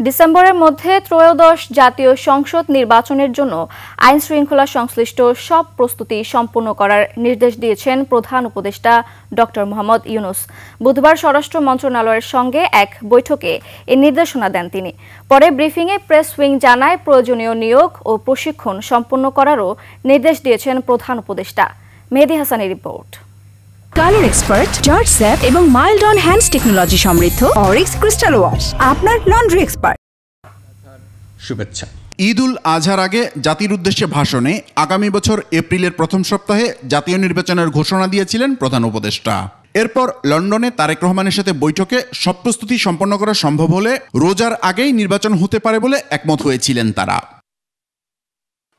ডিসেম্বরের মধ্যে ত্রয়োদশ জাতীয় সংসদ নির্বাচনের জন্য আইন শৃঙ্খলা সংশ্লিষ্ট সব প্রস্তুতি সম্পূর্ণ করার নির্দেশ দিয়েছেন প্রধান উপদেষ্টা ডক্টর মোহাম্মদ ইউনূস। বুধবার স্বরাষ্ট্র মন্ত্রণালয়ের সঙ্গে এক বৈঠকে এই নির্দেশনা দেন তিনি। পরে ব্রিফিংয়ে প্রেস উইং জানায় প্রয়োজনীয় নিয়োগ ও প্রশিক্ষণ সম্পন্ন করারও নির্দেশ দিয়েছেন প্রধান উপদেষ্টা। মেহেদী হাসানের report. Colour expert, George sap এবং মাইল্ড অন হ্যান্ডস টেকনোলজি সমৃদ্ধ অরিক্স ক্রিস্টাল ওয়াশ আপনার লন্ড্রি এক্সপার্ট। শুভেচ্ছা। ঈদ উল আজহার আগে জাতির উদ্দেশ্যে ভাষণে আগামী বছর এপ্রিলের প্রথম সপ্তাহে জাতীয় নির্বাচনের ঘোষণা দিয়েছিলেন প্রধান উপদেষ্টা। এরপর লন্ডনে তারেক রহমানের সাথে বৈঠকে সব প্রস্তুতি সম্পন্ন করা সম্ভব হলে রোজার আগেই নির্বাচন হতে পারে বলে একমত হয়েছিলেন তারা।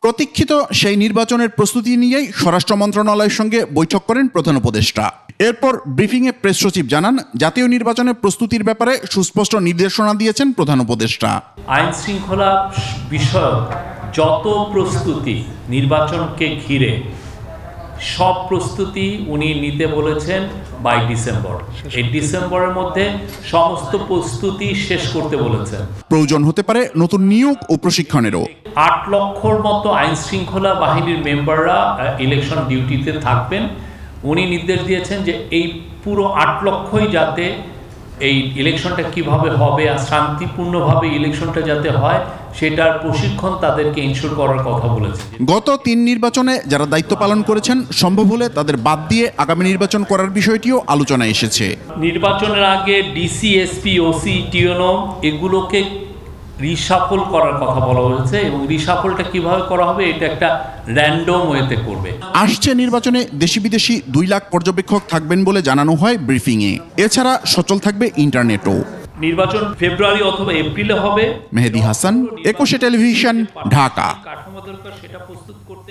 প্রতীক্ষিত সেই নির্বাচনের প্রস্তুতি নিয়েই স্বরাষ্ট্র মন্ত্রণালয়ের সঙ্গে বৈঠক করেন প্রধান উপদেষ্টা। এরপর ব্রিফিংয়ে প্রেস সচিব জানান, জাতীয় নির্বাচনের প্রস্তুতির ব্যাপারে সুস্পষ্ট নির্দেশনা দিয়েছেন প্রধান উপদেষ্টা। আইন শৃঙ্খলা বিষয়ক যত প্রস্তুতি নির্বাচনকে ঘিরে সব প্রস্তুতি উনি নিতে বলেছেন বাই ডিসেম্বর। এই ডিসেম্বরের মধ্যে সমস্ত প্রস্তুতি শেষ করতে বলেছেন। প্রয়োজন হতে পারে নতুন নিয়োগ ও প্রশিক্ষণেরও। 8 লক্ষর মতো আইন শৃঙ্খলা বাহিনীর মেম্বাররা ইলেকশন ডিউটিতে থাকবেন। উনি নির্দেশ দিয়েছেন যে এই পুরো 8 লক্ষই যাতে এই ইলেকশনটা কিভাবে হবে আর শান্তিপূর্ণভাবে ইলেকশনটা যাতে হয় সেটার প্রশিক্ষণ তাদেরকে ইনশিওর করার কথা বলেছে। গত 3 নির্বাচনে যারা দায়িত্ব পালন করেছেন সম্ভব হলে তাদের বাদ দিয়ে আগামী নির্বাচন করার বিষয়টিও আলোচনায় এসেছে। নির্বাচনের আগে ডিসি, এসপি, ওসি, টিওনো এগুলোকে রিশাফল করার কথা বলা হয়েছে এবং রিশাফলটা কিভাবে করা হবে এটা একটা র্যান্ডম ওয়েতে করবে। আসছে নির্বাচনে দেশি বিদেশি 2 লাখ পর্যবেক্ষক থাকবেন বলে জানানো হয় ব্রিফিংয়ে। এছাড়া সচল থাকবে ইন্টারনেটও। নির্বাচন ফেব্রুয়ারি অথবা এপ্রিলে হবে। মেহেদী হাসান, 21 টেলিভিশন, ঢাকা। কাঠামো দরকার সেটা প্রস্তুত করতে